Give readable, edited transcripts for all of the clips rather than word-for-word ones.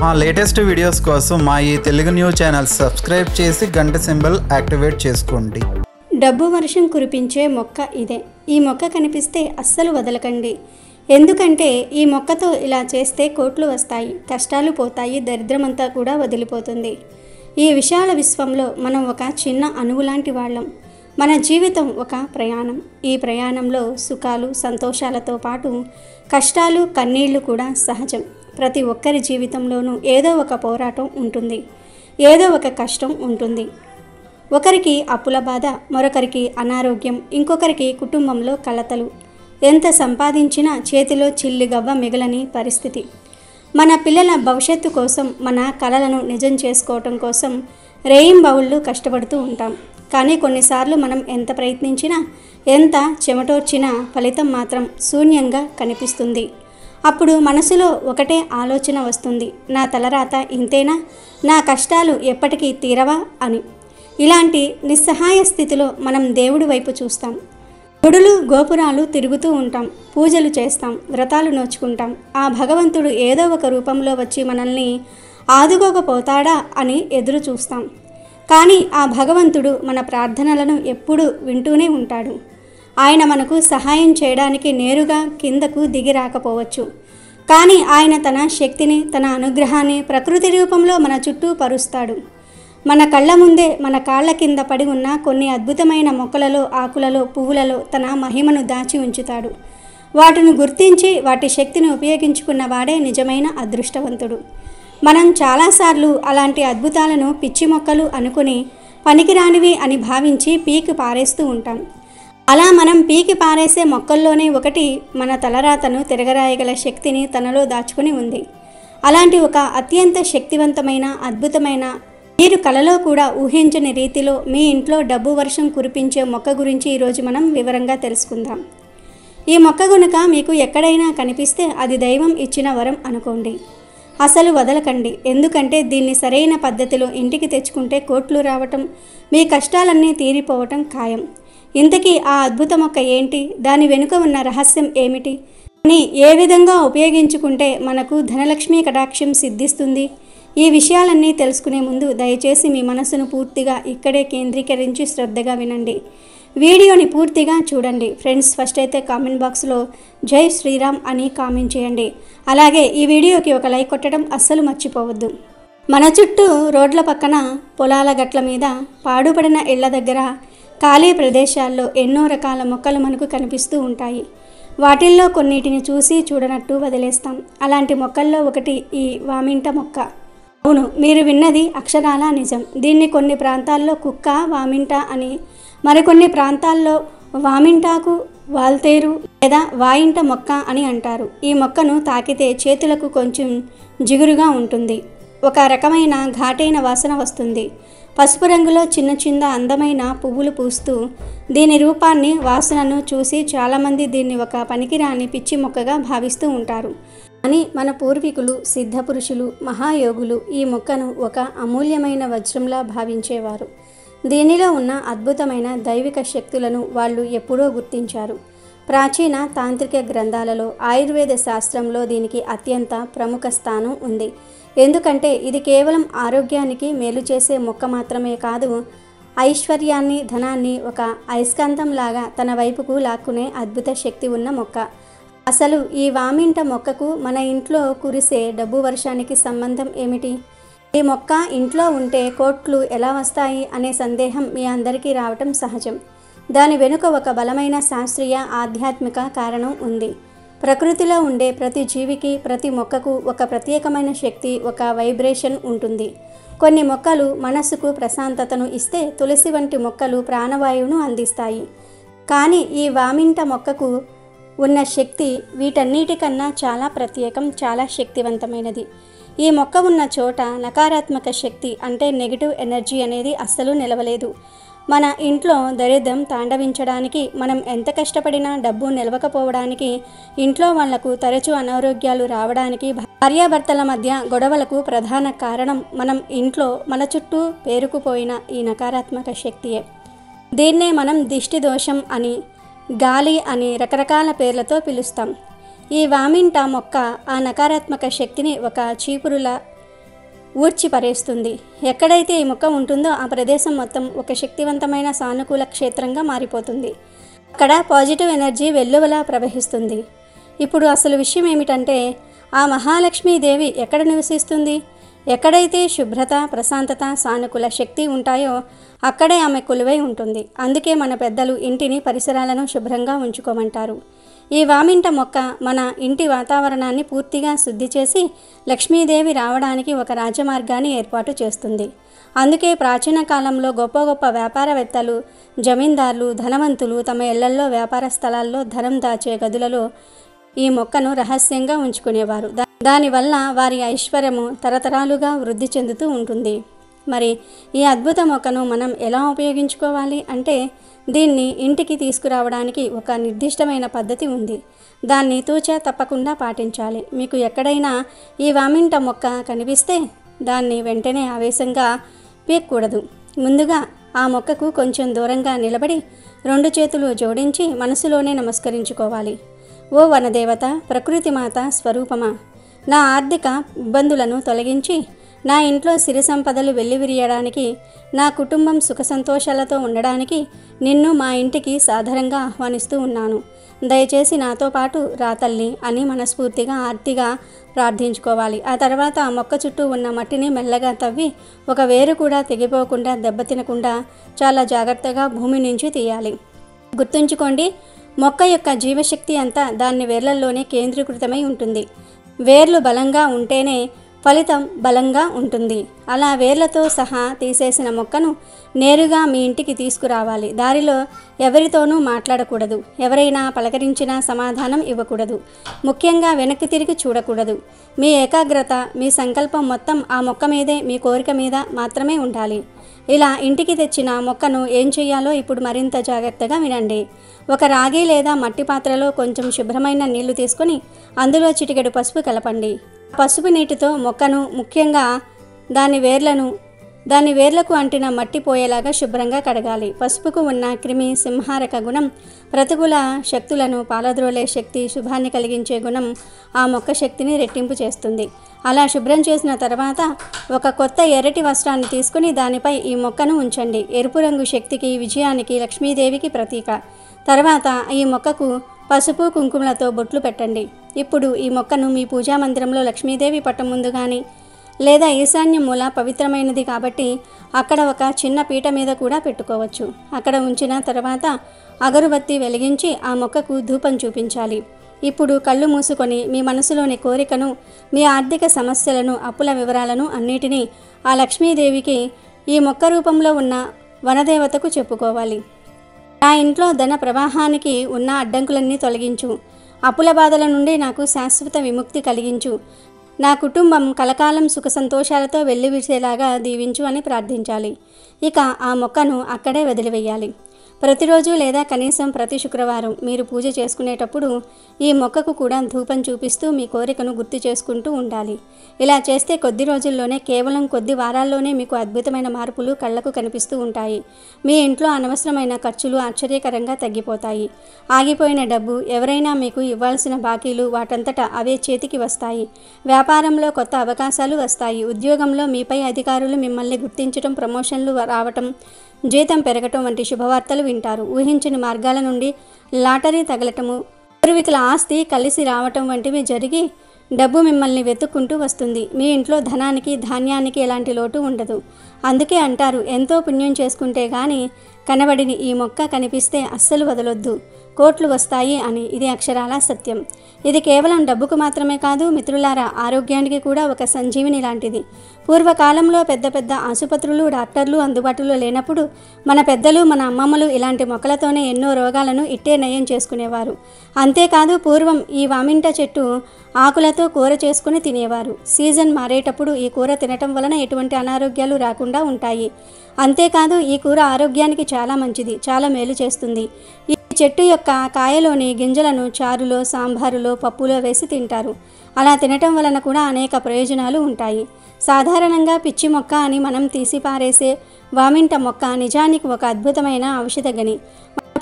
మా latest videos కోసం మా ఈ తెలుగు న్యూస్ ఛానల్ సబ్స్క్రైబ్ చేసి గంట సింబల్ యాక్టివేట్ చేసుకోండి. డబ్బు వర్షం కురిపించే మొక్క ఇదే. ఈ మొక్క కనిపిస్తే అస్సలు వదలకండి. ఎందుకంటే ఈ మొక్కతో ఇలా చేస్తే కోట్లు వస్తాయి, కష్టాలు పోతాయి, దరిద్రమంతా కూడా వదిలిపోతుంది. ఈ విశాల విశ్వంలో మనం ఒక చిన్న అణువు లాంటి వాళ్ళం. మన జీవితం ఒక ప్రయాణం. ఈ ప్రయాణంలో సుఖాలు సంతోషాలతో పాటు కష్టాలు కన్నీళ్లు కూడా సహజం. ప్రతి ఒక్కరి జీవితంలోనూ ఏదో ఒక పోరాటం ఉంటుంది, ఏదో ఒక కష్టం ఉంటుంది. ఒకరికి అప్పుల బాధ, మరొకరికి అనారోగ్యం, ఇంకొకరికి కుటుంబంలో కలతలు. ఎంత సంపాదించినా చేతిలో చిల్లిగవ్వ మిగలని పరిస్థితి. మన పిల్లల భవిష్యత్తు కోసం, మన కలలను నిజం చేసుకోవటం కోసం రేయింబవళ్ళు కష్టపడుతూ ఉంటాం. కానీ కొన్నిసార్లు మనం ఎంత ప్రయత్నించినా, ఎంత చెమటోర్చినా ఫలితం మాత్రం శూన్యంగా కనిపిస్తుంది. అప్పుడు మనసులో ఒకటే ఆలోచన వస్తుంది, నా తలరాత ఇంతేనా, నా కష్టాలు ఎప్పటికీ తీరవా అని. ఇలాంటి నిస్సహాయ స్థితిలో మనం దేవుడి వైపు చూస్తాం. గుడులు గోపురాలు తిరుగుతూ ఉంటాం, పూజలు చేస్తాం, వ్రతాలు నోచుకుంటాం. ఆ భగవంతుడు ఏదో ఒక రూపంలో వచ్చి మనల్ని ఆదుకోకపోతాడా అని ఎదురు చూస్తాం. కానీ ఆ భగవంతుడు మన ప్రార్థనలను ఎప్పుడూ వింటూనే ఉంటాడు. ఆయన మనకు సహాయం చేయడానికి నేరుగా కిందకు దిగి రాకపోవచ్చు, కానీ ఆయన తన శక్తిని, తన అనుగ్రహాన్ని ప్రకృతి రూపంలో మన చుట్టూ పరుస్తాడు. మన కళ్ళ ముందే, మన కాళ్ళ కింద పడి ఉన్న కొన్ని అద్భుతమైన మొక్కలలో, ఆకులలో, పువ్వులలో తన మహిమను దాచి ఉంచుతాడు. వాటిని గుర్తించి వాటి శక్తిని ఉపయోగించుకున్న వాడే నిజమైన అదృష్టవంతుడు. మనం చాలాసార్లు అలాంటి అద్భుతాలను పిచ్చి మొక్కలు అనుకుని పనికిరానివి అని భావించి పీకి పారేస్తూ ఉంటాం. అలా మనం పీకి పారేసే మొక్కల్లోనే ఒకటి మన తలరాతను తిరగరాయగల శక్తిని తనలో దాచుకుని ఉంది. అలాంటి ఒక అత్యంత శక్తివంతమైన, అద్భుతమైన, మీరు కలలో కూడా ఊహించని రీతిలో మీ ఇంట్లో డబ్బు వర్షం కురిపించే మొక్క గురించి ఈరోజు మనం వివరంగా తెలుసుకుందాం. ఈ మొక్క గనుక మీకు ఎక్కడైనా కనిపిస్తే అది దైవం ఇచ్చిన వరం అనుకోండి. అసలు వదలకండి. ఎందుకంటే దీన్ని సరైన పద్ధతిలో ఇంటికి తెచ్చుకుంటే కోట్లు రావటం, మీ కష్టాలన్నీ తీరిపోవటం ఖాయం. ఇంతకీ ఆ అద్భుత మొక్క ఏంటి, దాని వెనుక ఉన్న రహస్యం ఏమిటి, అని ఏ విధంగా ఉపయోగించుకుంటే మనకు ధనలక్ష్మి కటాక్షం సిద్ధిస్తుంది? ఈ విషయాలన్నీ తెలుసుకునే ముందు దయచేసి మీ మనసును పూర్తిగా ఇక్కడే కేంద్రీకరించి శ్రద్ధగా వినండి. వీడియోని పూర్తిగా చూడండి. ఫ్రెండ్స్, ఫస్ట్ అయితే కామెంట్ బాక్స్లో జై శ్రీరామ్ అని కామెంట్ చేయండి. అలాగే ఈ వీడియోకి ఒక లైక్ కొట్టడం అస్సలు మర్చిపోవద్దు. మన చుట్టూ రోడ్ల పక్కన, పొలాల గట్ల మీద, పాడుపడిన ఇళ్ల దగ్గర, ఖాళీ ప్రదేశాల్లో ఎన్నో రకాల మొక్కలు మనకు కనిపిస్తూ ఉంటాయి. వాటిల్లో కొన్నిటిని చూసి చూడనట్టు వదిలేస్తాం. అలాంటి మొక్కల్లో ఒకటి ఈ వామింట మొక్క. అవును, మీరు విన్నది అక్షరాల నిజం. దీన్ని కొన్ని ప్రాంతాల్లో కుక్క వామింట అని, మరికొన్ని ప్రాంతాల్లో వామింటాకు, వాల్తేరు లేదా వాయింట మొక్క అని అంటారు. ఈ మొక్కను తాకితే చేతులకు కొంచెం జిగురుగా ఉంటుంది. ఒక రకమైన ఘాటైన వాసన వస్తుంది. పసుపు రంగులో చిన్న చిన్న అందమైన పువ్వులు పూస్తూ, దీని రూపాన్ని, వాసనను చూసి చాలామంది దీన్ని ఒక పనికిరాని పిచ్చి మొక్కగా భావిస్తూ ఉంటారు. కానీ మన పూర్వీకులు, సిద్ధపురుషులు, మహాయోగులు ఈ మొక్కను ఒక అమూల్యమైన వజ్రంలా భావించేవారు. దీనిలో ఉన్న అద్భుతమైన దైవిక శక్తులను వాళ్ళు ఎప్పుడో గుర్తించారు. ప్రాచీన తాంత్రిక గ్రంథాలలో, ఆయుర్వేద శాస్త్రంలో దీనికి అత్యంత ప్రముఖ స్థానం ఉంది. ఎందుకంటే ఇది కేవలం ఆరోగ్యానికి మేలు చేసే మొక్క మాత్రమే కాదు, ఐశ్వర్యాన్ని, ధనాన్ని ఒక అయస్కాంతంలాగా తన వైపుకు లాక్కునే అద్భుత శక్తి ఉన్న మొక్క. అసలు ఈ వామింట మొక్కకు మన ఇంట్లో కురిసే డబ్బు వర్షానికి సంబంధం ఏమిటి? ఈ మొక్క ఇంట్లో ఉంటే కోట్లు ఎలా వస్తాయి అనే సందేహం మీ అందరికీ రావటం సహజం. దాని వెనుక ఒక బలమైన శాస్త్రీయ, ఆధ్యాత్మిక కారణం ఉంది. ప్రకృతిలో ఉండే ప్రతి జీవికి, ప్రతి మొక్కకు ఒక ప్రత్యేకమైన శక్తి, ఒక వైబ్రేషన్ ఉంటుంది. కొన్ని మొక్కలు మనస్సుకు ప్రశాంతతను ఇస్తే, తులసి వంటి మొక్కలు ప్రాణవాయువును అందిస్తాయి. కానీ ఈ వామింట మొక్కకు ఉన్న శక్తి వీటన్నిటికన్నా చాలా ప్రత్యేకం, చాలా శక్తివంతమైనది. ఈ మొక్క ఉన్న చోట నకారాత్మక శక్తి అంటే నెగిటివ్ ఎనర్జీ అనేది అస్సలు నిలవలేదు. మన ఇంట్లో దరిద్రం తాండవించడానికి, మనం ఎంత కష్టపడినా డబ్బు నిలవకపోవడానికి, ఇంట్లో వాళ్లకు తరచూ అనారోగ్యాలు రావడానికి, భార్యాభర్తల మధ్య గొడవలకు ప్రధాన కారణం మనం ఇంట్లో, మన చుట్టూ పేరుకుపోయిన ఈ నకారాత్మక శక్తియే. దీన్నే మనం దిష్టి దోషం అని, గాలి అని రకరకాల పేర్లతో పిలుస్తాం. ఈ వామింట మొక్క ఆ నకారాత్మక శక్తిని ఒక చీపురులా ఊడ్చి పరేస్తుంది. ఎక్కడైతే ఈ మొక్క ఉంటుందో ఆ ప్రదేశం మొత్తం ఒక శక్తివంతమైన సానుకూల క్షేత్రంగా మారిపోతుంది. అక్కడ పాజిటివ్ ఎనర్జీ వెల్లువలా ప్రవహిస్తుంది. ఇప్పుడు అసలు విషయం ఏమిటంటే, ఆ మహాలక్ష్మీదేవి ఎక్కడ నివసిస్తుంది? ఎక్కడైతే శుభ్రత, ప్రశాంతత, సానుకూల శక్తి ఉంటాయో అక్కడే ఆమె కొలువై ఉంటుంది. అందుకే మన పెద్దలు ఇంటిని, పరిసరాలను శుభ్రంగా ఉంచుకోమంటారు. ఈ వామింట మొక్క మన ఇంటి వాతావరణాన్ని పూర్తిగా శుద్ధి చేసి లక్ష్మీదేవి రావడానికి ఒక రాజమార్గాన్ని ఏర్పాటు చేస్తుంది. అందుకే ప్రాచీన కాలంలో గొప్ప గొప్ప వ్యాపారవేత్తలు, జమీందారులు, ధనవంతులు తమ ఇళ్లల్లో, వ్యాపార స్థలాల్లో, ధనం దాచే గదులలో ఈ మొక్కను రహస్యంగా ఉంచుకునేవారు. దానివల్ల వారి ఐశ్వర్యము తరతరాలుగా వృద్ధి చెందుతూ ఉంటుంది. మరి ఈ అద్భుత మొక్కను మనం ఎలా ఉపయోగించుకోవాలి అంటే, దీన్ని ఇంటికి తీసుకురావడానికి ఒక నిర్దిష్టమైన పద్ధతి ఉంది. దాన్ని తూచా తప్పకుండా పాటించాలి. మీకు ఎక్కడైనా ఈ వామింట మొక్క కనిపిస్తే దాన్ని వెంటనే ఆవేశంగా పీక్కూడదు. ముందుగా ఆ మొక్కకు కొంచెం దూరంగా నిలబడి 2 చేతులు జోడించి మనసులోనే నమస్కరించుకోవాలి. ఓ వనదేవత, ప్రకృతి మాత స్వరూపమా, నా ఆర్థిక ఇబ్బందులను తొలగించి నా ఇంట్లో సిరి సంపదలు వెల్లివిరియడానికి, నా కుటుంబం సుఖ సంతోషాలతో ఉండడానికి నిన్ను మా ఇంటికి సాదరంగా ఆహ్వానిస్తూ ఉన్నాను. దయచేసి నాతో పాటు రా తల్లి అని మనస్ఫూర్తిగా ఆర్తిగా ప్రార్థించుకోవాలి. ఆ తర్వాత ఆ మొక్క చుట్టూ ఉన్న మట్టిని మెల్లగా తవ్వి ఒక వేరు కూడా తెగిపోకుండా, దెబ్బతినకుండా చాలా జాగ్రత్తగా భూమి నుంచి తీయాలి. గుర్తుంచుకోండి, మొక్క యొక్క జీవశక్తి అంతా దాని వేర్లలోనే కేంద్రీకృతమై ఉంటుంది. వేర్లు బలంగా ఉంటేనే ఫలితం బలంగా ఉంటుంది. అలా వేర్లతో సహా తీసేసిన మొక్కను నేరుగా మీ ఇంటికి తీసుకురావాలి. దారిలో ఎవరితోనూ మాట్లాడకూడదు. ఎవరైనా పలకరించినా సమాధానం ఇవ్వకూడదు. ముఖ్యంగా వెనక్కి తిరిగి చూడకూడదు. మీ ఏకాగ్రత, మీ సంకల్పం మొత్తం ఆ మొక్క మీదే, మీ కోరిక మీద మాత్రమే ఉండాలి. ఇలా ఇంటికి తెచ్చిన మొక్కను ఏం చేయాలో ఇప్పుడు మరింత జాగ్రత్తగా వినండి. ఒక రాగి లేదా మట్టి పాత్రలో కొంచెం శుభ్రమైన నీళ్లు తీసుకొని అందులో చిటికెడు పసుపు కలపండి. పసుపు నీటితో మొక్కను, ముఖ్యంగా దాని వేర్లకు అంటిన మట్టి పోయేలాగా శుభ్రంగా కడగాలి. పసుపుకు ఉన్న క్రిమి సంహారక గుణం, ప్రతికూల శక్తులను పాలద్రోలే శక్తి, శుభాన్ని కలిగించే గుణం ఆ మొక్క శక్తిని రెట్టింపు చేస్తుంది. అలా శుభ్రం చేసిన తర్వాత ఒక కొత్త ఎర్రటి వస్త్రాన్ని తీసుకుని దానిపై ఈ మొక్కను ఉంచండి. ఎరుపు రంగు శక్తికి, విజయానికి, లక్ష్మీదేవికి ప్రతీక. తర్వాత ఈ మొక్కకు పసుపు, కుంకుమలతో బొట్లు పెట్టండి. ఇప్పుడు ఈ మొక్కను మీ పూజా మందిరంలో లక్ష్మీదేవి పట్టం ముందు కానీ లేదా ఈశాన్య మూల పవిత్రమైనది కాబట్టి అక్కడ ఒక చిన్న పీట మీద కూడా పెట్టుకోవచ్చు. అక్కడ ఉంచిన తర్వాత అగరుబత్తి వెలిగించి ఆ మొక్కకు ధూపం చూపించాలి. ఇప్పుడు కళ్ళు మూసుకొని మీ మనసులోని కోరికను, మీ ఆర్థిక సమస్యలను, అప్పుల వివరాలను అన్నిటినీ ఆ లక్ష్మీదేవికి, ఈ మొక్క రూపంలో ఉన్న వనదేవతకు చెప్పుకోవాలి. నా ఇంట్లో ధన ప్రవాహానికి ఉన్న అడ్డంకులన్నీ తొలగించు. అప్పుల బాధల నుండి నాకు శాశ్వత విముక్తి కలిగించు. నా కుటుంబం కలకాలం సుఖ సంతోషాలతో వెల్లివిరిసేలాగా దీవించు అని ప్రార్థించాలి. ఇక ఆ మొక్కను అక్కడే వదిలివేయాలి. ప్రతిరోజు లేదా కనీసం ప్రతి శుక్రవారం మీరు పూజ చేసుకునేటప్పుడు ఈ మొక్కకు కూడా ధూపం చూపిస్తూ మీ కోరికను గుర్తు చేసుకుంటూ ఉండాలి. ఇలా చేస్తే కొద్ది రోజుల్లోనే, కేవలం కొద్ది వారాల్లోనే మీకు అద్భుతమైన మార్పులు కళ్లకు కనిపిస్తూ ఉంటాయి. మీ ఇంట్లో అనవసరమైన ఖర్చులు ఆశ్చర్యకరంగా తగ్గిపోతాయి. ఆగిపోయిన డబ్బు, ఎవరైనా మీకు ఇవ్వాల్సిన బాకీలు వాటంతటా అవే చేతికి వస్తాయి. వ్యాపారంలో కొత్త అవకాశాలు వస్తాయి. ఉద్యోగంలో మీపై అధికారులు మిమ్మల్ని గుర్తించడం, ప్రమోషన్లు రావటం, జీతం పెరగటం వంటి శుభవార్తలు వింటారు. ఊహించని మార్గాల నుండి లాటరీ తగలటము, పూర్వీకుల ఆస్తి కలిసి రావటం వంటివి జరిగి డబ్బు మిమ్మల్ని వెతుక్కుంటూ వస్తుంది. మీ ఇంట్లో ధనానికి, ధాన్యానికి ఎలాంటి లోటు ఉండదు. అందుకే అంటారు, ఎంతో పుణ్యం చేసుకుంటే గాని కనబడిని ఈ మొక్క కనిపిస్తే అస్సలు వదలొద్దు, కోట్లు వస్తాయి అని. ఇది అక్షరాల సత్యం. ఇది కేవలం డబ్బుకు మాత్రమే కాదు మిత్రులారా, ఆరోగ్యానికి కూడా ఒక సంజీవిని లాంటిది. పూర్వకాలంలో పెద్ద పెద్ద ఆసుపత్రులు, డాక్టర్లు అందుబాటులో లేనప్పుడు మన పెద్దలు, మన అమ్మమ్మలు ఇలాంటి మొక్కలతోనే ఎన్నో రోగాలను ఇట్టే నయం చేసుకునేవారు. అంతేకాదు పూర్వం ఈ వామింట చెట్టు ఆకులతో కూర చేసుకుని తినేవారు. సీజన్ మారేటప్పుడు ఈ కూర తినటం వలన ఎటువంటి అనారోగ్యాలు రాకుండా ఉంటాయి. అంతేకాదు ఈ కూర ఆరోగ్యానికి చాలా మంచిది, చాలా మేలు చేస్తుంది. ఈ చెట్టు యొక్క కాయలోని గింజలను చారులో, సాంబారులో, పప్పులో వేసి తింటారు. అలా తినటం వలన కూడా అనేక ప్రయోజనాలు ఉంటాయి. సాధారణంగా పిచ్చి మొక్క అని మనం తీసిపారేసే వామింట మొక్క నిజానికి ఒక అద్భుతమైన ఔషధ గని.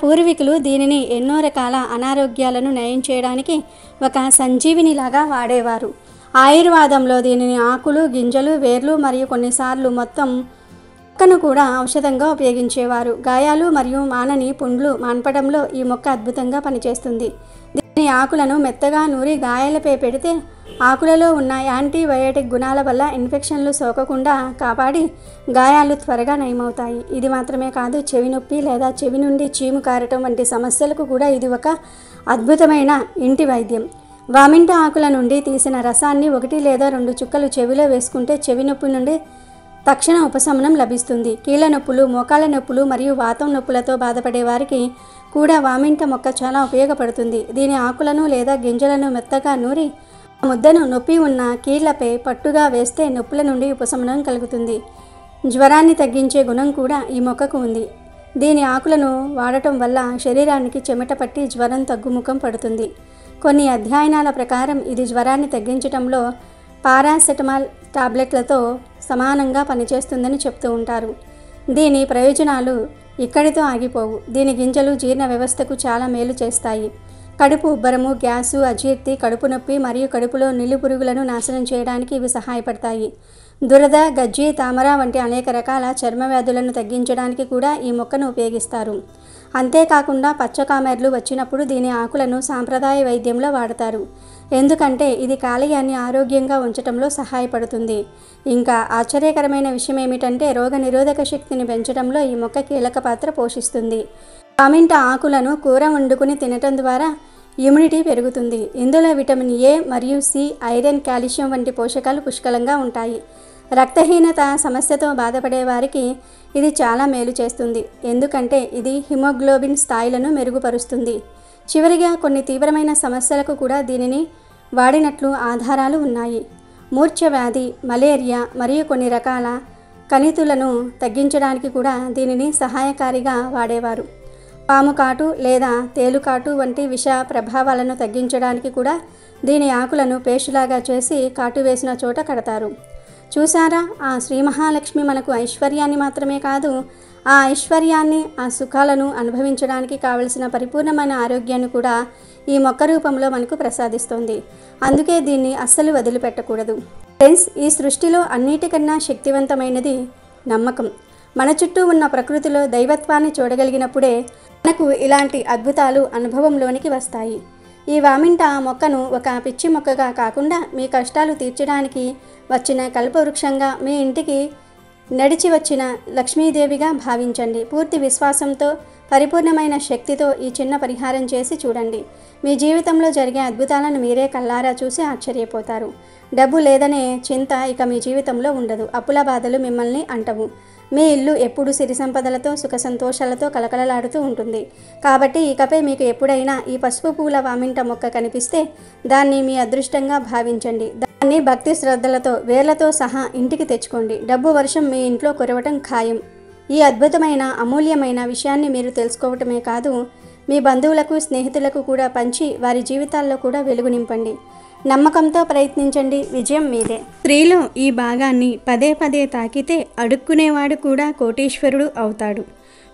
పూర్వీకులు దీనిని ఎన్నో రకాల అనారోగ్యాలను నయం చేయడానికి ఒక సంజీవినిలాగా వాడేవారు. ఆయుర్వేదంలో దీనిని ఆకులు, గింజలు, వేర్లు మరియు కొన్నిసార్లు మొత్తం మొక్కను కూడా ఔషధంగా ఉపయోగించేవారు. గాయాలు మరియు మానని పుండ్లు మాన్పడంలో ఈ మొక్క అద్భుతంగా పనిచేస్తుంది. దీని ఆకులను మెత్తగా నూరి గాయాలపై పెడితే ఆకులలో ఉన్న యాంటీబయోటిక్ గుణాల వల్ల ఇన్ఫెక్షన్లు సోకకుండా కాపాడి గాయాలు త్వరగా నయమవుతాయి. ఇది మాత్రమే కాదు, చెవి నొప్పి లేదా చెవి నుండి చీము కారటం వంటి సమస్యలకు కూడా ఇది ఒక అద్భుతమైన ఇంటి వైద్యం. వామింట ఆకుల నుండి తీసిన రసాన్ని 1 లేదా 2 చుక్కలు చెవిలో వేసుకుంటే చెవి నొప్పి నుండి తక్షణ ఉపశమనం లభిస్తుంది. కీళ్ళ నొప్పులు, మోకాళ్ళ నొప్పులు మరియు వాతం నొప్పులతో బాధపడే వారికి కూడా వామింట మొక్క చాలా ఉపయోగపడుతుంది. దీని ఆకులను లేదా గింజలను మెత్తగా నూరి ఆ ముద్దను నొప్పి ఉన్న కీళ్లపై పట్టుగా వేస్తే నొప్పుల నుండి ఉపశమనం కలుగుతుంది. జ్వరాన్ని తగ్గించే గుణం కూడా ఈ మొక్కకు ఉంది. దీని ఆకులను వాడటం వల్ల శరీరానికి చెమట పట్టి జ్వరం తగ్గుముఖం పడుతుంది. కొన్ని అధ్యయనాల ప్రకారం ఇది జ్వరాన్ని తగ్గించడంలో పారాసెటమాల్ టాబ్లెట్లతో సమానంగా పనిచేస్తుందని చెప్తూ ఉంటారు. దీని ప్రయోజనాలు ఇక్కడితో ఆగిపోవు. దీని గింజలు జీర్ణ వ్యవస్థకు చాలా మేలు చేస్తాయి. కడుపు ఉబ్బరము, గ్యాసు, అజీర్తి, కడుపు నొప్పి మరియు కడుపులో నిల్లు పురుగులను నాశనం చేయడానికి ఇవి సహాయపడతాయి. దురద, గజ్జి, తామర వంటి అనేక రకాల చర్మ వ్యాధులను తగ్గించడానికి కూడా ఈ మొక్కను ఉపయోగిస్తారు. అంతేకాకుండా పచ్చకామెర్లు వచ్చినప్పుడు దీని ఆకులను సాంప్రదాయ వైద్యంలో వాడతారు. ఎందుకంటే ఇది కాలేయాన్ని ఆరోగ్యంగా ఉంచడంలో సహాయపడుతుంది. ఇంకా ఆశ్చర్యకరమైన విషయం ఏమిటంటే రోగ నిరోధక శక్తిని పెంచడంలో ఈ మొక్క కీలక పాత్ర పోషిస్తుంది. వామింట ఆకులను కూర వండుకుని తినటం ద్వారా ఇమ్యూనిటీ పెరుగుతుంది. ఇందులో విటమిన్ ఏ మరియు సి, ఐరన్, కాల్షియం వంటి పోషకాలు పుష్కలంగా ఉంటాయి. రక్తహీనత సమస్యతో బాధపడే వారికి ఇది చాలా మేలు చేస్తుంది. ఎందుకంటే ఇది హిమోగ్లోబిన్ స్థాయిలను మెరుగుపరుస్తుంది. చివరిగా కొన్ని తీవ్రమైన సమస్యలకు కూడా దీనిని వాడినట్లు ఆధారాలు ఉన్నాయి. మూర్ఛ వ్యాధి, మలేరియా మరియు కొన్ని రకాల కణితులను తగ్గించడానికి కూడా దీనిని సహాయకారిగా వాడేవారు. పాము కాటు లేదా తేలుకాటు వంటి విష ప్రభావాలను తగ్గించడానికి కూడా దీని ఆకులను పేస్టులాగా చేసి కాటు వేసిన చోట కడతారు. చూసారా, ఆ శ్రీ మహాలక్ష్మి మనకు ఐశ్వర్యాన్ని మాత్రమే కాదు, ఆ ఐశ్వర్యాన్ని, ఆ సుఖాలను అనుభవించడానికి కావలసిన పరిపూర్ణమైన ఆరోగ్యాన్ని కూడా ఈ మొక్క రూపంలో మనకు ప్రసాదిస్తుంది. అందుకే దీన్ని అస్సలు వదిలిపెట్టకూడదు. ఫ్రెండ్స్, ఈ సృష్టిలో అన్నిటికన్నా శక్తివంతమైనది నమ్మకం. మన చుట్టూ ఉన్న ప్రకృతిలో దైవత్వాన్ని చూడగలిగినప్పుడే మనకు ఇలాంటి అద్భుతాలు అనుభవంలోనికి వస్తాయి. ఈ వామింట మొక్కను ఒక పిచ్చి మొక్కగా కాకుండా మీ కష్టాలు తీర్చడానికి వచ్చిన కల్పవృక్షంగా, మీ ఇంటికి నడిచి వచ్చిన లక్ష్మీదేవిగా భావించండి. పూర్తి విశ్వాసంతో, పరిపూర్ణమైన శక్తితో ఈ చిన్న పరిహారం చేసి చూడండి. మీ జీవితంలో జరిగే అద్భుతాలను మీరే కళ్ళారా చూసి ఆశ్చర్యపోతారు. డబ్బు లేదనే చింత ఇక మీ జీవితంలో ఉండదు. అప్పుల బాధలు మిమ్మల్ని అంటవు. మీ ఇల్లు ఎప్పుడు సిరి సంపదలతో, సుఖ సంతోషాలతో కలకలలాడుతూ ఉంటుంది. కాబట్టి ఇకపై మీకు ఎప్పుడైనా ఈ పసుపు పూల వామింట మొక్క కనిపిస్తే దాన్ని మీ అదృష్టంగా భావించండి. దాన్ని భక్తి శ్రద్ధలతో, వేర్లతో సహా ఇంటికి తెచ్చుకోండి. డబ్బు వర్షం మీ ఇంట్లో కురవటం ఖాయం. ఈ అద్భుతమైన, అమూల్యమైన విషయాన్ని మీరు తెలుసుకోవటమే కాదు, మీ బంధువులకు, స్నేహితులకు కూడా పంచి వారి జీవితాల్లో కూడా వెలుగు నింపండి. నమ్మకంతో ప్రయత్నించండి, విజయం మీదే. స్త్రీలో ఈ భాగాన్ని పదే పదే తాకితే అడుక్కునేవాడు కూడా కోటీశ్వరుడు అవుతాడు.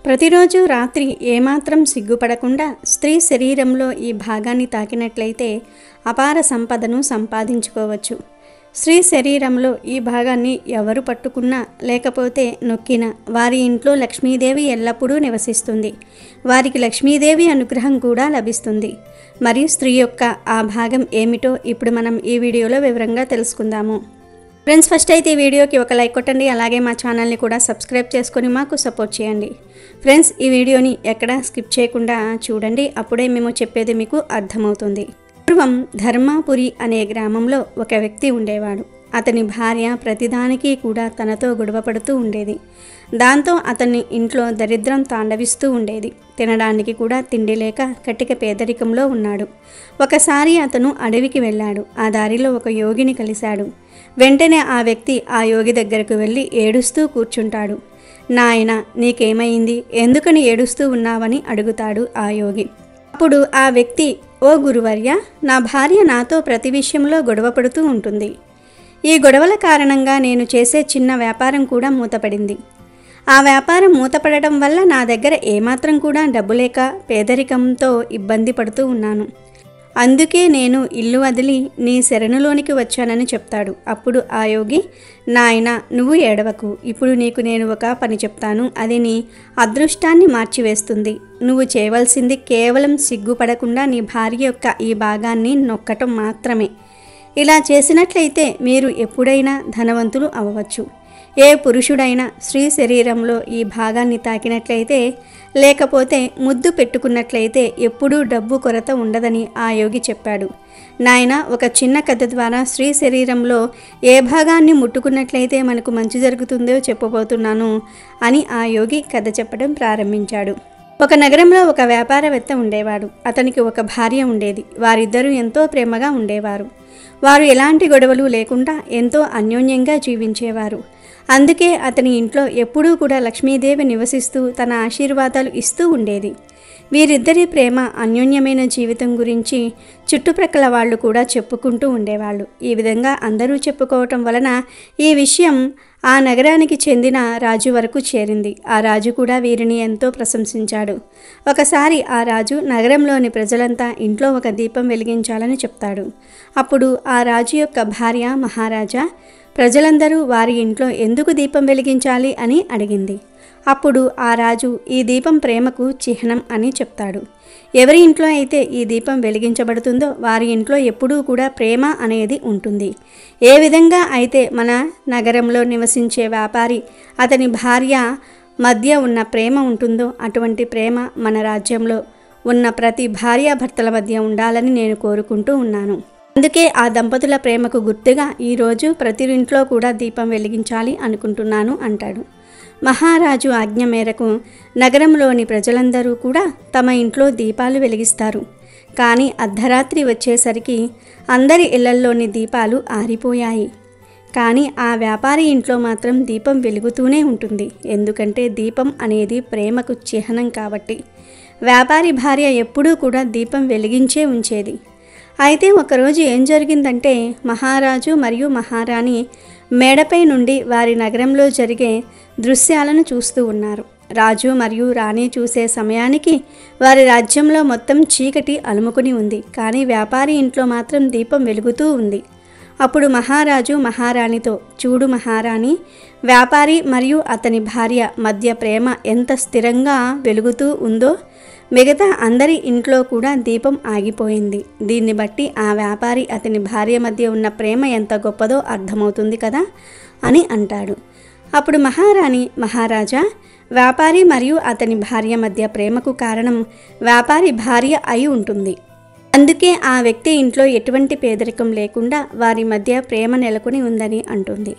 ప్రతిరోజు రాత్రి ఏమాత్రం సిగ్గుపడకుండా స్త్రీ శరీరంలో ఈ భాగాన్ని తాకినట్లయితే అపార సంపదను సంపాదించుకోవచ్చు. స్త్రీ శరీరంలో ఈ భాగాన్ని ఎవరు పట్టుకున్నా లేకపోతే నొక్కినా వారి ఇంట్లో లక్ష్మీదేవి ఎల్లప్పుడూ నివసిస్తుంది. వారికి లక్ష్మీదేవి అనుగ్రహం కూడా లభిస్తుంది. మరియు స్త్రీ యొక్క ఆ భాగం ఏమిటో ఇప్పుడు మనం ఈ వీడియోలో వివరంగా తెలుసుకుందాము. ఫ్రెండ్స్, ఫస్ట్ అయితే ఈ వీడియోకి ఒక లైక్ కొట్టండి. అలాగే మా ఛానల్ని కూడా సబ్స్క్రైబ్ చేసుకొని మాకు సపోర్ట్ చేయండి. ఫ్రెండ్స్, ఈ వీడియోని ఎక్కడా స్కిప్ చేయకుండా చూడండి. అప్పుడే మేము చెప్పేది మీకు అర్థమవుతుంది. పూర్వం ధర్మాపురి అనే గ్రామంలో ఒక వ్యక్తి ఉండేవాడు. అతని భార్య ప్రతిదానికి కూడా తనతో గొడవపడుతూ ఉండేది. దాంతో అతన్ని ఇంట్లో దరిద్రం తాండవిస్తూ ఉండేది. తినడానికి కూడా తిండి లేక కటిక పేదరికంలో ఉన్నాడు. ఒకసారి అతను అడవికి వెళ్ళాడు. ఆ దారిలో ఒక యోగిని కలిశాడు. వెంటనే ఆ వ్యక్తి ఆ యోగి దగ్గరకు వెళ్ళి ఏడుస్తూ కూర్చుంటాడు. నాయనా, నీకేమైంది? ఎందుకని ఏడుస్తూ ఉన్నావని అడుగుతాడు ఆ యోగి. అప్పుడు ఆ వ్యక్తి, ఓ గురువర్య, నా భార్య నాతో ప్రతి విషయంలో గొడవపడుతూ ఉంటుంది. ఈ గొడవల కారణంగా నేను చేసే చిన్న వ్యాపారం కూడా మూతపడింది. ఆ వ్యాపారం మూతపడటం వల్ల నా దగ్గర ఏమాత్రం కూడా డబ్బు లేక పేదరికంతో ఇబ్బంది పడుతూ ఉన్నాను. అందుకే నేను ఇల్లు వదిలి నీ శరణులోనికి వచ్చానని చెప్తాడు. అప్పుడు ఆ యోగి, నాయనా నువ్వు ఏడవకు, ఇప్పుడు నీకు నేను ఒక పని చెప్తాను, అది నీ అదృష్టాన్ని మార్చివేస్తుంది. నువ్వు చేయవలసింది కేవలం సిగ్గుపడకుండా నీ భార్య యొక్క ఈ భాగాన్ని నొక్కటం మాత్రమే. ఇలా చేసినట్లయితే మీరు ఎప్పుడైనా ధనవంతులు అవ్వవచ్చు. ఏ పురుషుడైనా స్త్రీ శరీరంలో ఈ భాగాన్ని తాకినట్లయితే, లేకపోతే ముద్దు పెట్టుకున్నట్లయితే ఎప్పుడూ డబ్బు కొరత ఉండదని ఆ యోగి చెప్పాడు. నాయనా, ఒక చిన్న కథ ద్వారా స్త్రీ శరీరంలో ఏ భాగాన్ని ముట్టుకున్నట్లయితే మనకు మంచి జరుగుతుందో చెప్పబోతున్నాను అని ఆ యోగి కథ చెప్పడం ప్రారంభించాడు. ఒక నగరంలో ఒక వ్యాపారవేత్త ఉండేవాడు. అతనికి ఒక భార్య ఉండేది. వారిద్దరూ ఎంతో ప్రేమగా ఉండేవారు. వారు ఎలాంటి గొడవలు లేకుండా ఎంతో అన్యోన్యంగా జీవించేవారు. అందుకే అతని ఇంట్లో ఎప్పుడూ కూడా లక్ష్మీదేవి నివసిస్తూ తన ఆశీర్వాదాలు ఇస్తూ ఉండేది. వీరిద్దరి ప్రేమ, అన్యోన్యమైన జీవితం గురించి చుట్టుప్రక్కల వాళ్ళు కూడా చెప్పుకుంటూ ఉండేవాళ్ళు. ఈ విధంగా అందరూ చెప్పుకోవటం వలన ఈ విషయం ఆ నగరానికి చెందిన రాజు వరకు చేరింది. ఆ రాజు కూడా వీరిని ఎంతో ప్రశంసించాడు. ఒకసారి ఆ రాజు నగరంలోని ప్రజలంతా ఇంట్లో ఒక దీపం వెలిగించాలని చెప్తాడు. అప్పుడు ఆ రాజు యొక్క భార్య, మహారాజా, ప్రజలందరూ వారి ఇంట్లో ఎందుకు దీపం వెలిగించాలి అని అడిగింది. అప్పుడు ఆ రాజు ఈ దీపం ప్రేమకు చిహ్నం అని చెప్తాడు. ఎవరి ఇంట్లో అయితే ఈ దీపం వెలిగించబడుతుందో వారి ఇంట్లో ఎప్పుడూ కూడా ప్రేమ అనేది ఉంటుంది. ఏ విధంగా అయితే మన నగరంలో నివసించే వ్యాపారి, అతని భార్య మధ్య ఉన్న ప్రేమ ఉంటుందో అటువంటి ప్రేమ మన రాజ్యంలో ఉన్న ప్రతి భార్యాభర్తల మధ్య ఉండాలని నేను కోరుకుంటూ ఉన్నాను. అందుకే ఆ దంపతుల ప్రేమకు గుర్తుగా ఈరోజు ప్రతి ఇంట్లో కూడా దీపం వెలిగించాలి అనుకుంటున్నాను అంటాడు. మహారాజు ఆజ్ఞ మేరకు నగరంలోని ప్రజలందరూ కూడా తమ ఇంట్లో దీపాలు వెలిగిస్తారు. కానీ అర్ధరాత్రి వచ్చేసరికి అందరి ఇళ్లల్లోని దీపాలు ఆరిపోయాయి. కానీ ఆ వ్యాపారి ఇంట్లో మాత్రం దీపం వెలుగుతూనే ఉంటుంది. ఎందుకంటే దీపం అనేది ప్రేమకు చిహ్నం కాబట్టి. వ్యాపారి భార్య ఎప్పుడూ కూడా దీపం వెలిగించే ఉంచేది. అయితే ఒకరోజు ఏం జరిగిందంటే, మహారాజు మరియు మహారాణి మేడపై నుండి వారి నగరంలో జరిగే దృశ్యాలను చూస్తూ ఉన్నారు. రాజు మరియు రాణి చూసే సమయానికి వారి రాజ్యంలో మొత్తం చీకటి అలుముకుని ఉంది. కానీ వ్యాపారి ఇంట్లో మాత్రం దీపం వెలుగుతూ ఉంది. అప్పుడు మహారాజు మహారాణితో, చూడు మహారాణి, వ్యాపారి మరియు అతని భార్య మధ్య ప్రేమ ఎంత స్థిరంగా వెలుగుతూ ఉందో, మిగతా అందరి ఇంట్లో కూడా దీపం ఆగిపోయింది. దీన్ని బట్టి ఆ వ్యాపారి అతని భార్య మధ్య ఉన్న ప్రేమ ఎంత గొప్పదో అర్థమవుతుంది కదా అని అంటాడు. అప్పుడు మహారాణి, మహారాజా, వ్యాపారి మరియు అతని భార్య మధ్య ప్రేమకు కారణం వ్యాపారి భార్య అయి ఉంటుంది. అందుకే ఆ వ్యక్తి ఇంట్లో ఎటువంటి పేదరికం లేకుండా వారి మధ్య ప్రేమ నెలకొని ఉందని అంటుంది.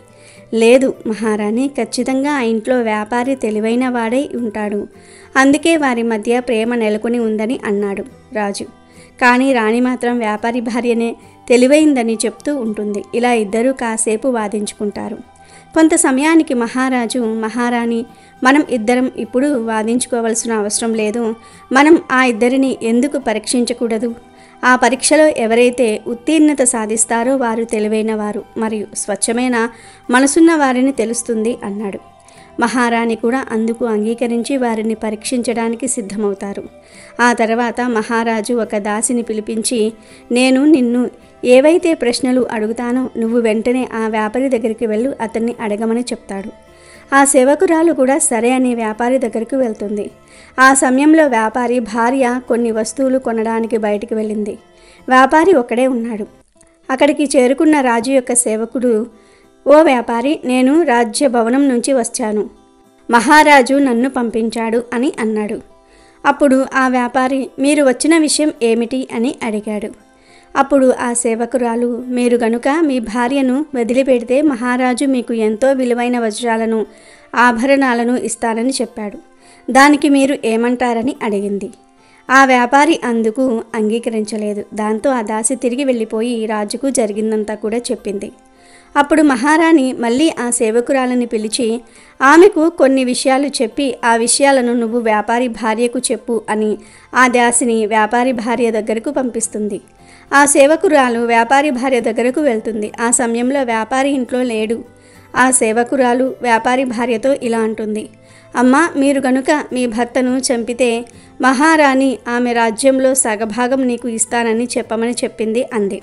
లేదు మహారాణి, ఖచ్చితంగా ఆ ఇంట్లో వ్యాపారి తెలివైన వాడై ఉంటాడు. అందుకే వారి మధ్య ప్రేమ నెలకొని ఉందని అన్నాడు రాజు. కానీ రాణి మాత్రం వ్యాపారి భార్యనే తెలివైందని చెప్తూ ఉంటుంది. ఇలా ఇద్దరూ కాసేపు వాదించుకుంటారు. కొంత సమయానికి మహారాజు, మహారాణి, మనం ఇద్దరం ఇప్పుడు వాదించుకోవాల్సిన అవసరం లేదు. మనం ఆ ఇద్దరిని ఎందుకు పరీక్షించకూడదు? ఆ పరీక్షలో ఎవరైతే ఉత్తీర్ణత సాధిస్తారో వారు తెలివైన వారు మరియు స్వచ్ఛమైన మనసున్న వారిని తెలుస్తుంది అన్నాడు. మహారాణి కూడా అందుకు అంగీకరించి వారిని పరీక్షించడానికి సిద్ధమవుతారు. ఆ తర్వాత మహారాజు ఒక దాసిని పిలిపించి, నేను నిన్ను ఏవైతే ప్రశ్నలు అడుగుతానో నువ్వు వెంటనే ఆ వ్యాపారి దగ్గరికి వెళ్ళు, అతన్ని అడగమని చెప్తాడు. ఆ సేవకురాలు కూడా సరే అని వ్యాపారి దగ్గరికి వెళ్తుంది. ఆ సమయంలో వ్యాపారి భార్య కొన్ని వస్తువులు కొనడానికి బయటికి వెళ్ళింది. వ్యాపారి ఒక్కడే ఉన్నాడు. అక్కడికి చేరుకున్న రాజు యొక్క సేవకుడు, ఓ వ్యాపారి, నేను రాజ్య భవనం నుంచి వచ్చాను. మహారాజు నన్ను పంపించాడు అని అన్నాడు. అప్పుడు ఆ వ్యాపారి, మీరు వచ్చిన విషయం ఏమిటి అని అడిగాడు. అప్పుడు ఆ సేవకురాలు, మీరు గనుక మీ భార్యను వదిలిపెడితే మహారాజు మీకు ఎంతో విలువైన వజ్రాలను, ఆభరణాలను ఇస్తానని చెప్పాడు. దానికి మీరు ఏమంటారని అడిగింది. ఆ వ్యాపారి అందుకు అంగీకరించలేదు. దాంతో ఆ దాసి తిరిగి వెళ్ళిపోయి రాజుకు జరిగిందంతా కూడా చెప్పింది. అప్పుడు మహారాణి మళ్ళీ ఆ సేవకురాలని పిలిచి ఆమెకు కొన్ని విషయాలు చెప్పి, ఆ విషయాలను నువ్వు వ్యాపారి భార్యకు చెప్పు అని ఆ దాసిని వ్యాపారి భార్య దగ్గరకు పంపిస్తుంది. ఆ సేవకురాలు వ్యాపారి భార్య దగ్గరకు వెళ్తుంది. ఆ సమయంలో వ్యాపారి ఇంట్లో లేడు. ఆ సేవకురాలు వ్యాపారి భార్యతో ఇలా అంటుంది, అమ్మా, మీరు గనుక మీ భర్తను చంపితే మహారాణి ఆమె రాజ్యంలో సగభాగం నీకు ఇస్తానని చెప్పమని చెప్పింది అంది.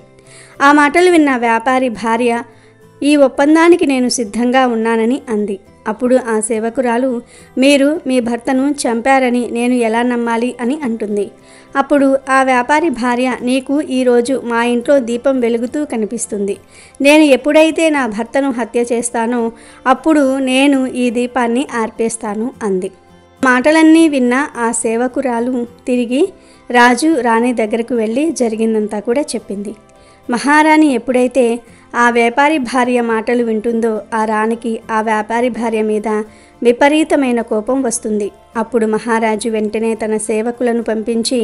ఆ మాటలు విన్న వ్యాపారి భార్య, ఈ ఒప్పందానికి నేను సిద్ధంగా ఉన్నానని అంది. అప్పుడు ఆ సేవకురాలు, మీరు మీ భర్తను చంపారని నేను ఎలా నమ్మాలి అని అంటుంది. అప్పుడు ఆ వ్యాపారి భార్య, నీకు ఈరోజు మా ఇంట్లో దీపం వెలుగుతూ కనిపిస్తుంది. నేను ఎప్పుడైతే నా భర్తను హత్య చేస్తానో అప్పుడు నేను ఈ దీపాన్ని ఆర్పేస్తాను అంది. మాటలన్నీ విన్న ఆ సేవకురాలు తిరిగి రాజు రాణి దగ్గరకు వెళ్ళి జరిగిందంతా కూడా చెప్పింది. మహారాణి ఎప్పుడైతే ఆ వ్యాపారి భార్య మాటలు వింటుందో ఆ రాణికి ఆ వ్యాపారి భార్య మీద విపరీతమైన కోపం వస్తుంది. అప్పుడు మహారాజు వెంటనే తన సేవకులను పంపించి,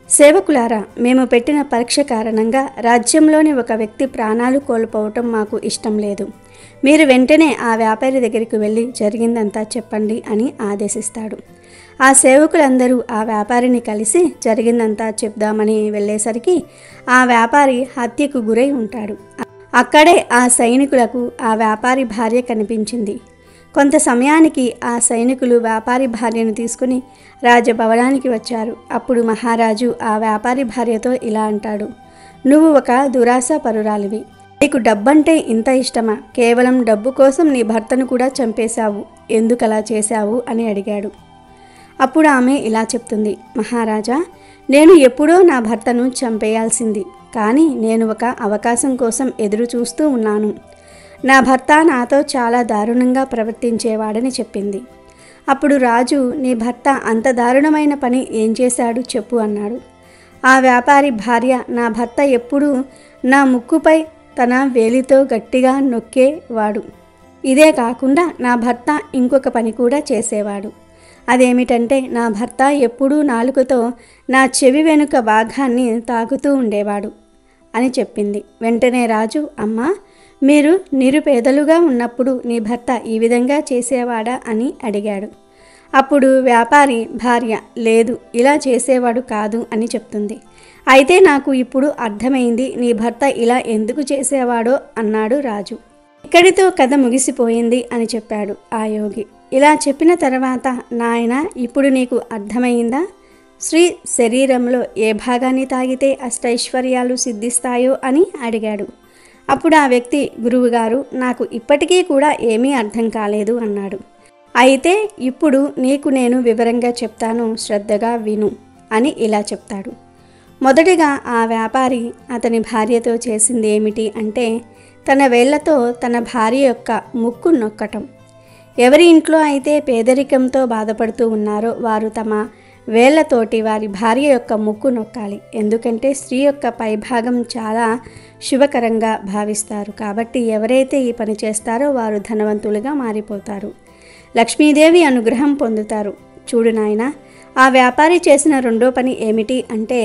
సేవకులారా, మేము పెట్టిన పరీక్ష కారణంగా రాజ్యంలోని ఒక వ్యక్తి ప్రాణాలు కోల్పోవటం మాకు ఇష్టం లేదు. మీరు వెంటనే ఆ వ్యాపారి దగ్గరికి వెళ్ళి జరిగిందంతా చెప్పండి అని ఆదేశిస్తాడు. ఆ సేవకులందరూ ఆ వ్యాపారిని కలిసి జరిగిందంతా చెప్దామని వెళ్ళేసరికి ఆ వ్యాపారి హత్యకు గురై ఉంటాడు. అక్కడే ఆ సైనికులకు ఆ వ్యాపారి భార్య కనిపించింది. కొంత సమయానికి ఆ సైనికులు వ్యాపారి భార్యను తీసుకుని రాజభవనానికి వచ్చారు. అప్పుడు మహారాజు ఆ వ్యాపారి భార్యతో ఇలా అంటాడు, నువ్వు ఒక దురాశ పరురాలివి. నీకు డబ్బంటే ఇంత ఇష్టమా? కేవలం డబ్బు కోసం నీ భర్తను కూడా చంపేశావు. ఎందుకలా చేశావు అని అడిగాడు. అప్పుడు ఆమె ఇలా చెప్తుంది, మహారాజా, నేను ఎప్పుడో నా భర్తను చంపేయాల్సింది, కానీ నేను ఒక అవకాశం కోసం ఎదురు చూస్తూ ఉన్నాను. నా భర్త నాతో చాలా దారుణంగా ప్రవర్తించేవాడని చెప్పింది. అప్పుడు రాజు, నీ భర్త అంత దారుణమైన పని ఏం చేశాడు చెప్పు అన్నాడు. ఆ వ్యాపారి భార్య, నా భర్త ఎప్పుడూ నా ముక్కుపై తన వేలితో గట్టిగా నొక్కేవాడు. ఇదే కాకుండా నా భర్త ఇంకొక పని కూడా చేసేవాడు. అదేమిటంటే నా భర్త ఎప్పుడూ నాలుకతో నా చెవి వెనుక భాగాన్ని తాకుతూ ఉండేవాడు అని చెప్పింది. వెంటనే రాజు, అమ్మా, మీరు నిరుపేదలుగా ఉన్నప్పుడు నీ భర్త ఈ విధంగా చేసేవాడా అని అడిగాడు. అప్పుడు వ్యాపారి భార్య, లేదు, ఇలా చేసేవాడు కాదు అని చెప్తుంది. అయితే నాకు ఇప్పుడు అర్థమైంది నీ భర్త ఇలా ఎందుకు చేసేవాడో అన్నాడు రాజు. ఇక్కడితో కథ ముగిసిపోయింది అని చెప్పాడు ఆ యోగి. ఇలా చెప్పిన తర్వాత, నాయన, ఇప్పుడు నీకు అర్థమైందా? స్త్రీ శరీరంలో ఏ భాగాన్ని తాగితే అష్టైశ్వర్యాలు సిద్ధిస్తాయో అని అడిగాడు. అప్పుడు ఆ వ్యక్తి, గురువుగారు, నాకు ఇప్పటికీ కూడా ఏమీ అర్థం కాలేదు అన్నాడు. అయితే ఇప్పుడు నీకు నేను వివరంగా చెప్తాను, శ్రద్ధగా విను అని ఇలా చెప్తాడు. మొదటిగా ఆ వ్యాపారి అతని భార్యతో చేసింది ఏమిటి అంటే, తన వేళ్లతో తన భార్య యొక్క ముక్కు నొక్కటం. ఎవరి ఇంట్లో అయితే పేదరికంతో బాధపడుతూ ఉన్నారో వారు తమ వేళ్లతోటి వారి భార్య యొక్క ముక్కు నొక్కాలి. ఎందుకంటే స్త్రీ యొక్క పైభాగం చాలా శుభకరంగా భావిస్తారు. కాబట్టి ఎవరైతే ఈ పని చేస్తారో వారు ధనవంతులుగా మారిపోతారు, లక్ష్మీదేవి అనుగ్రహం పొందుతారు. చూడు నాయనా, ఆ వ్యాపారి చేసిన రెండో పని ఏమిటి అంటే,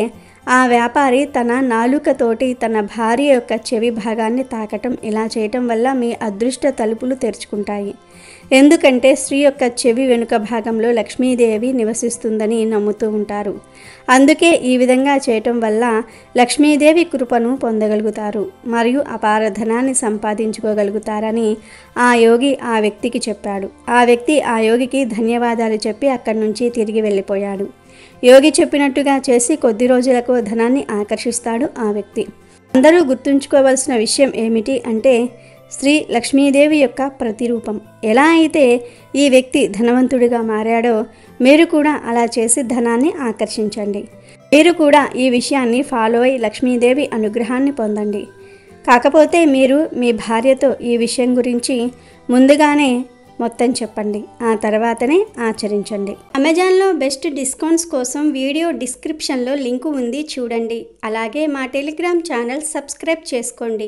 ఆ వ్యాపారి తన నాలుకతోటి తన భార్య యొక్క చెవి భాగాన్ని తాకటం. ఇలా చేయటం వల్ల మీ అదృష్ట తలుపులు తెరుచుకుంటాయి. ఎందుకంటే స్త్రీ యొక్క చెవి వెనుక భాగంలో లక్ష్మీదేవి నివసిస్తుందని నమ్ముతూ ఉంటారు. అందుకే ఈ విధంగా చేయటం వల్ల లక్ష్మీదేవి కృపను పొందగలుగుతారు మరియు అపార ధనాన్ని సంపాదించుకోగలుగుతారని ఆ యోగి ఆ వ్యక్తికి చెప్పాడు. ఆ వ్యక్తి ఆ యోగికి ధన్యవాదాలు చెప్పి అక్కడి నుంచి తిరిగి వెళ్ళిపోయాడు. యోగి చెప్పినట్టుగా చేసి కొద్ది రోజులకు ధనాన్ని ఆకర్షిస్తాడు ఆ వ్యక్తి. అందరూ గుర్తుంచుకోవాల్సిన విషయం ఏమిటి అంటే, స్త్రీ లక్ష్మీదేవి యొక్క ప్రతిరూపం. ఎలా అయితే ఈ వ్యక్తి ధనవంతుడిగా మారాడో మీరు కూడా అలా చేసి ధనాన్ని ఆకర్షించండి. మీరు కూడా ఈ విషయాన్ని ఫాలో అయి లక్ష్మీదేవి అనుగ్రహాన్ని పొందండి. కాకపోతే మీరు మీ భార్యతో ఈ విషయం గురించి ముందుగానే మొత్తం చెప్పండి, ఆ తర్వాతనే ఆచరించండి. అమెజాన్లో బెస్ట్ డిస్కౌంట్స్ కోసం వీడియో డిస్క్రిప్షన్లో లింకు ఉంది, చూడండి. అలాగే మా టెలిగ్రామ్ ఛానల్ సబ్స్క్రైబ్ చేసుకోండి.